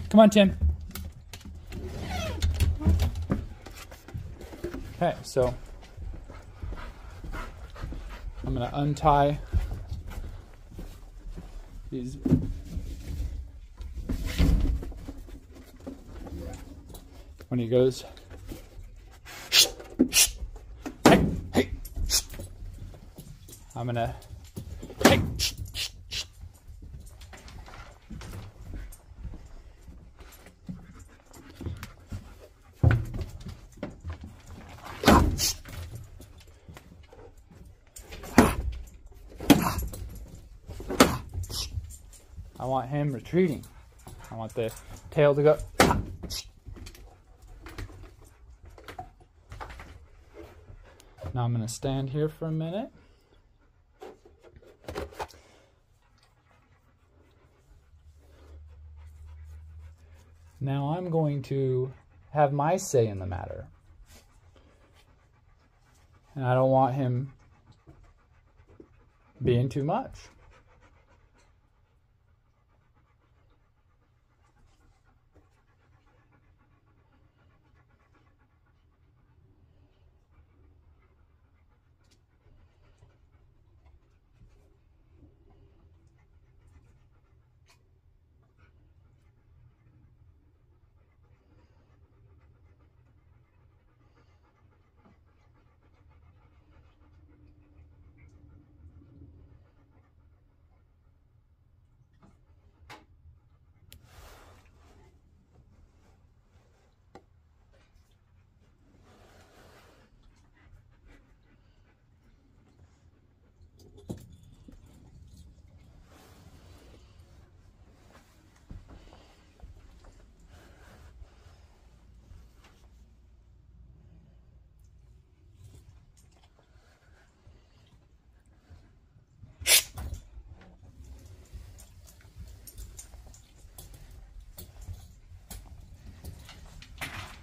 Come on, Tim. Okay, so I'm going to untie these. When he goes, hey, hey, I'm going to, hey, I want him retreating. I want the tail to go. Now I'm going to stand here for a minute. Now I'm going to have my say in the matter. And I don't want him being too much.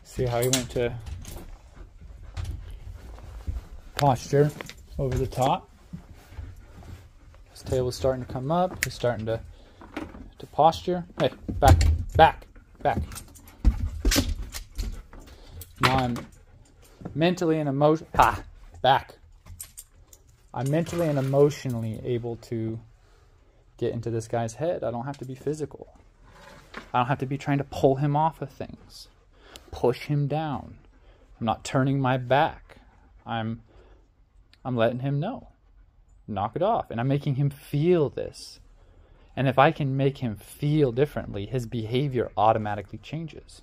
See how he went to posture over the top. His tail was starting to come up. He's starting to posture. Hey, back, back, back. Now I'm mentally and back. I'm mentally and emotionally able to get into this guy's head. I don't have to be physical. I don't have to be trying to pull him off of things. Push him down. I'm not turning my back. I'm letting him know. Knock it off. And I'm making him feel this. And if I can make him feel differently, his behavior automatically changes.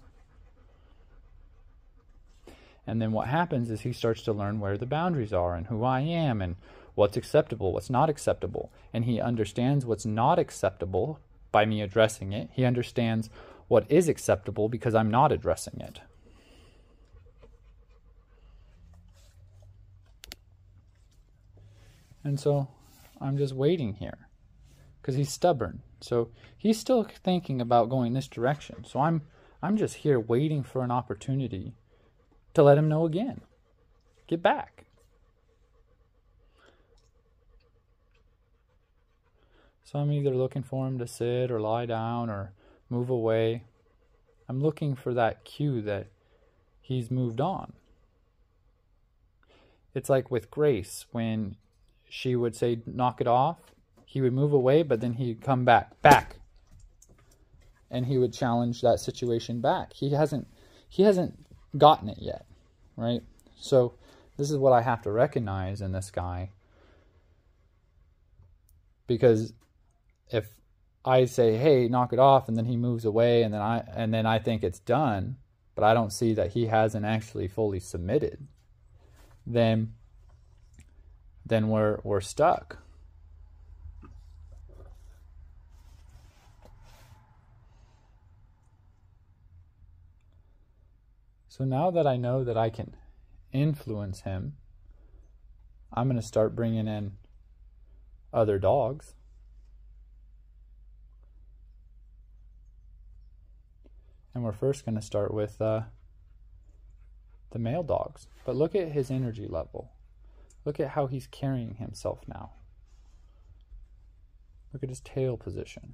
And then what happens is he starts to learn where the boundaries are and who I am and what's acceptable, what's not acceptable. And he understands what's not acceptable by me addressing it. He understands what is acceptable because I'm not addressing it. And so I'm just waiting here because he's stubborn. So he's still thinking about going this direction. So I'm just here waiting for an opportunity to let him know again. Get back. So I'm either looking for him to sit or lie down or move away. I'm looking for that cue that he's moved on. It's like with Grace, when she would say, knock it off, he would move away, but then he'd come back. And he would challenge that situation back. He hasn't gotten it yet, right? So this is what I have to recognize in this guy. Because if I say, hey, knock it off, and then he moves away, and then I think it's done, but I don't see that he hasn't actually fully submitted, then we're stuck. So now that I know that I can influence him, I'm going to start bringing in other dogs. And we're first going to start with the male dogs. But look at his energy level. Look at how he's carrying himself now. Look at his tail position.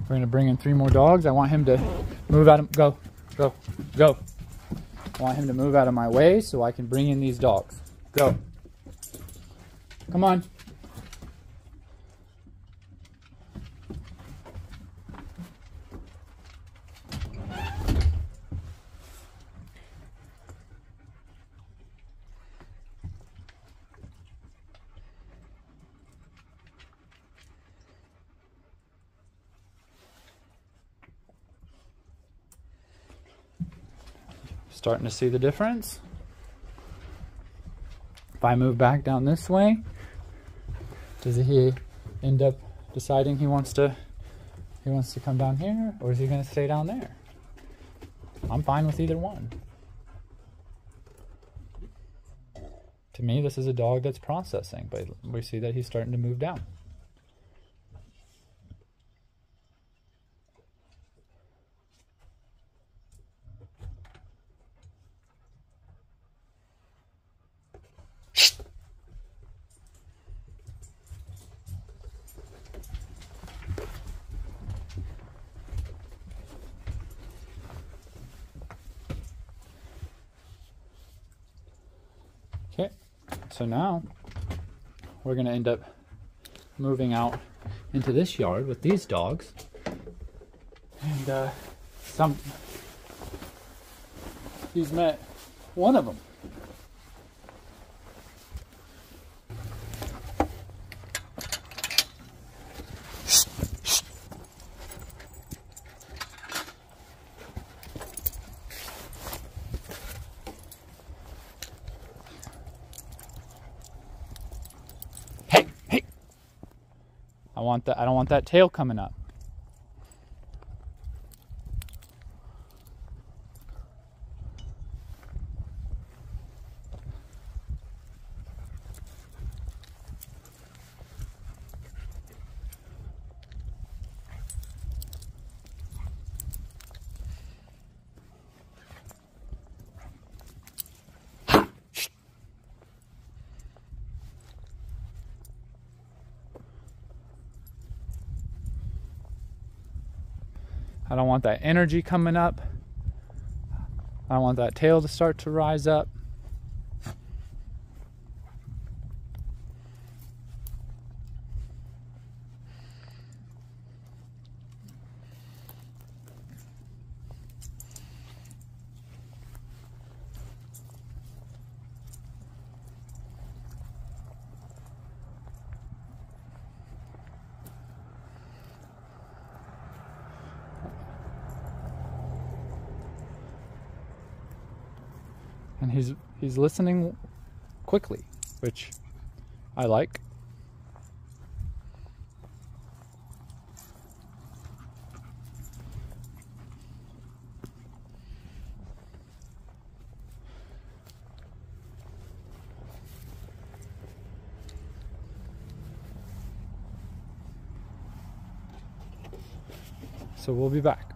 We're gonna bring in 3 more dogs. I want him to move out of, go, go, go. I want him to move out of my way so I can bring in these dogs. Go. Come on. Starting to see the difference. If I move back down this way, does he end up deciding he wants to come down here, or is he going to stay down there? I'm fine with either one. To me, this is a dog that's processing, but we see that he's starting to move down. Okay, so now we're going to end up moving out into this yard with these dogs. And he's met one of them. I don't want that tail coming up. I don't want that energy coming up. I don't want that tail to start to rise up. And he's listening quickly, which I like. So we'll be back.